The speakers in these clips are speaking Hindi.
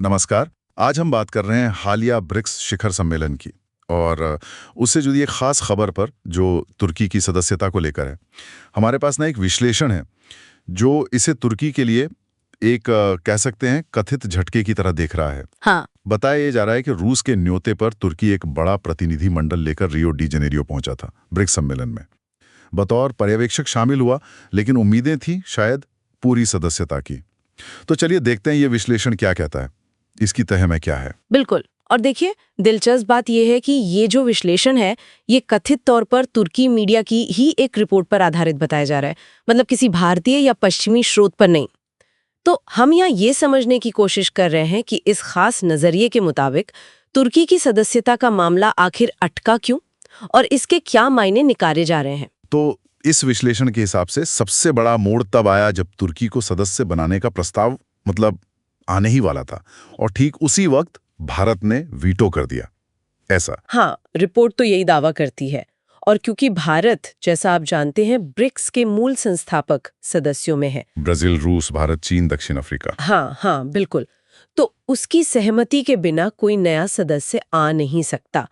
नमस्कार। आज हम बात कर रहे हैं हालिया ब्रिक्स शिखर सम्मेलन की और उससे जुड़ी एक खास खबर पर जो तुर्की की सदस्यता को लेकर है। हमारे पास ना एक विश्लेषण है जो इसे तुर्की के लिए एक कह सकते हैं कथित झटके की तरह देख रहा है। हाँ। बताया ये जा रहा है कि रूस के न्योते पर तुर्की एक बड़ा प्रतिनिधि मंडल लेकर रियो डी जेनेरियो पहुंचा था ब्रिक्स सम्मेलन में। बतौर पर्यवेक्षक शामिल हुआ, लेकिन उम्मीदें थी शायद पूरी सदस्यता की। तो चलिए देखते हैं ये विश्लेषण क्या कहता है, इसकी तह में क्या है। बिल्कुल। और देखिए, दिलचस्प बात यह है कि ये जो विश्लेषण है ये कथित तौर पर तुर्की मीडिया की ही एक रिपोर्ट पर आधारित बताया जा रहा है, मतलब किसी भारतीय या पश्चिमी स्रोत पर नहीं। तो हम यहाँ ये समझने की कोशिश कर रहे हैं कि इस खास नजरिए के मुताबिक तुर्की की सदस्यता का मामला आखिर अटका क्यों और इसके क्या मायने निकाले जा रहे हैं। तो इस विश्लेषण के हिसाब से सबसे बड़ा मोड़ तब आया जब तुर्की को सदस्य बनाने का प्रस्ताव आने ही वाला था और ठीक उसी वक्त भारत ने वीटो कर दिया, ऐसा। हाँ, रिपोर्ट तो यही दावा करती है। और क्योंकि भारत, जैसा आप जानते हैं, ब्रिक्स के मूल संस्थापक सदस्यों में है। ब्राजील, रूस, भारत, चीन, दक्षिण अफ्रीका। हाँ, बिल्कुल। तो उसकी सहमति के बिना कोई नया सदस्य आ नहीं सकता।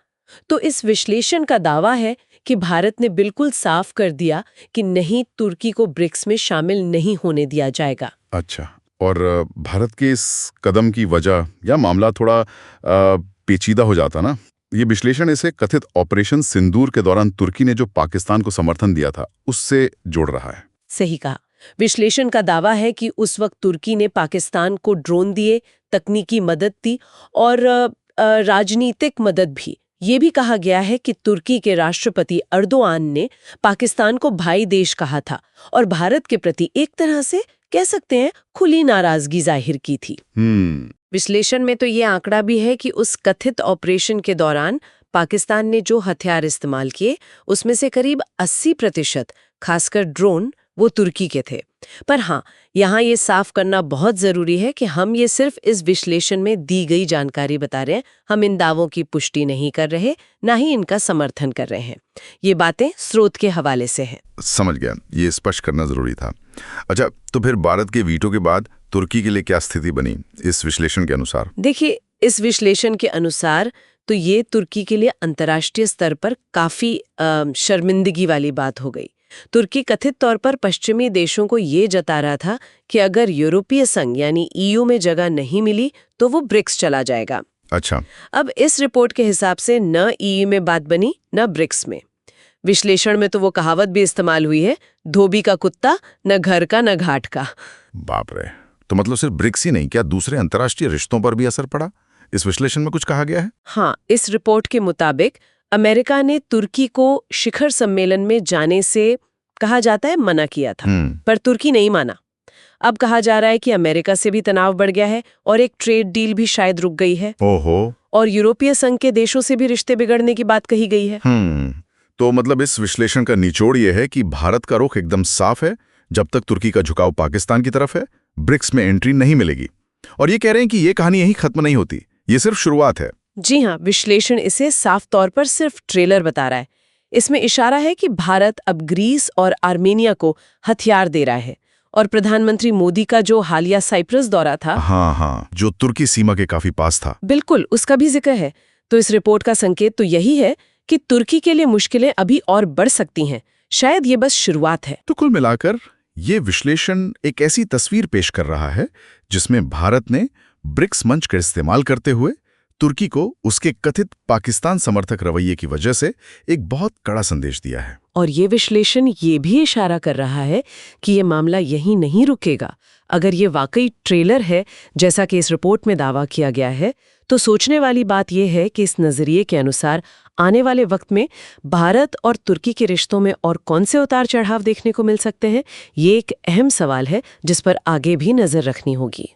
तो इस विश्लेषण का दावा है कि भारत ने बिल्कुल साफ कर दिया कि नहीं, तुर्की को ब्रिक्स में शामिल नहीं होने दिया जाएगा। अच्छा, और भारत के इस कदम की वजह या मामला थोड़ा पेचीदा हो जाता ना। ये विश्लेषण इसे कथित ऑपरेशन सिंदूर के दौरान तुर्की ने जो पाकिस्तान को समर्थन दिया था उससे जोड़ रहा है। सही कहा। विश्लेषण का दावा है कि उस वक्त तुर्की ने पाकिस्तान को ड्रोन दिए, तकनीकी मदद दी और राजनीतिक मदद भी। ये भी कहा गया है कि तुर्की के राष्ट्रपति अर्दोआन ने पाकिस्तान को भाई देश कहा था और भारत के प्रति एक तरह से कह सकते हैं खुली नाराजगी जाहिर की थी। विश्लेषण में तो ये आंकड़ा भी है कि उस कथित ऑपरेशन के दौरान पाकिस्तान ने जो हथियार इस्तेमाल किए उसमें से करीब 80%, खासकर ड्रोन, वो तुर्की के थे। पर हाँ, यहाँ ये साफ करना बहुत जरूरी है कि हम ये सिर्फ इस विश्लेषण में दी गई जानकारी बता रहे हैं। हम इन दावों की पुष्टि नहीं कर रहे, ना ही इनका समर्थन कर रहे हैं। ये बातें स्रोत के हवाले से हैं। समझ गया, ये स्पष्ट करना जरूरी था। अच्छा, तो फिर भारत के वीटो के बाद तुर्की के लिए क्या स्थिति बनी इस विश्लेषण के अनुसार? देखिए, इस विश्लेषण के अनुसार तो ये तुर्की के लिए अंतर्राष्ट्रीय स्तर पर काफी शर्मिंदगी वाली बात हो गई। तुर्की कथित तौर पर पश्चिमी देशों को ये जता रहा था कि अगर यूरोपीय संघ यानी ईयू में जगह नहीं मिली तो वो ब्रिक्स चला जाएगा। अच्छा। अब इस रिपोर्ट के हिसाब से न ईयू में बात बनी न ब्रिक्स में। विश्लेषण में तो वो कहावत भी इस्तेमाल हुई है, धोबी का कुत्ता, न घर का न घाट का। बाप रे, तो मतलब सिर्फ ब्रिक्स ही नहीं, क्या दूसरे अंतर्राष्ट्रीय रिश्तों पर भी असर पड़ा? इस विश्लेषण में कुछ कहा गया है? हाँ, इस रिपोर्ट के मुताबिक अमेरिका ने तुर्की को शिखर सम्मेलन में जाने से, कहा जाता है, मना किया था, पर तुर्की नहीं माना। अब कहा जा रहा है कि अमेरिका से भी तनाव बढ़ गया है और एक ट्रेड डील भी शायद रुक गई है। ओहो। और यूरोपीय संघ के देशों से भी रिश्ते बिगड़ने की बात कही गई है। तो मतलब इस विश्लेषण का निचोड़ यह है कि भारत का रुख एकदम साफ है। जब तक तुर्की का झुकाव पाकिस्तान की तरफ है, ब्रिक्स में एंट्री नहीं मिलेगी। और ये कह रहे हैं कि ये कहानी यहीं खत्म नहीं होती, ये सिर्फ शुरुआत है। जी हाँ, विश्लेषण इसे साफ तौर पर सिर्फ ट्रेलर बता रहा है। इसमें इशारा है कि भारत अब ग्रीस और आर्मेनिया को हथियार दे रहा है और प्रधानमंत्री मोदी का जो हालिया साइप्रस दौरा था, हाँ, जो तुर्की सीमा के काफी पास था, बिल्कुल उसका भी जिक्र है। तो इस रिपोर्ट का संकेत तो यही है कि तुर्की के लिए मुश्किलें अभी और बढ़ सकती हैं। शायद ये बस शुरुआत है। तो कुल मिलाकर ये विश्लेषण एक ऐसी तस्वीर पेश कर रहा है जिसमें भारत ने ब्रिक्स मंच का इस्तेमाल करते हुए तुर्की को उसके कथित पाकिस्तान समर्थक रवैये की वजह से एक बहुत कड़ा संदेश दिया है। और ये विश्लेषण ये भी इशारा कर रहा है कि ये मामला यहीं नहीं रुकेगा। अगर ये वाकई ट्रेलर है, जैसा कि इस रिपोर्ट में दावा किया गया है, तो सोचने वाली बात यह है कि इस नजरिए के अनुसार आने वाले वक्त में भारत और तुर्की के रिश्तों में और कौन से उतार चढ़ाव देखने को मिल सकते हैं। ये एक अहम सवाल है जिस पर आगे भी नजर रखनी होगी।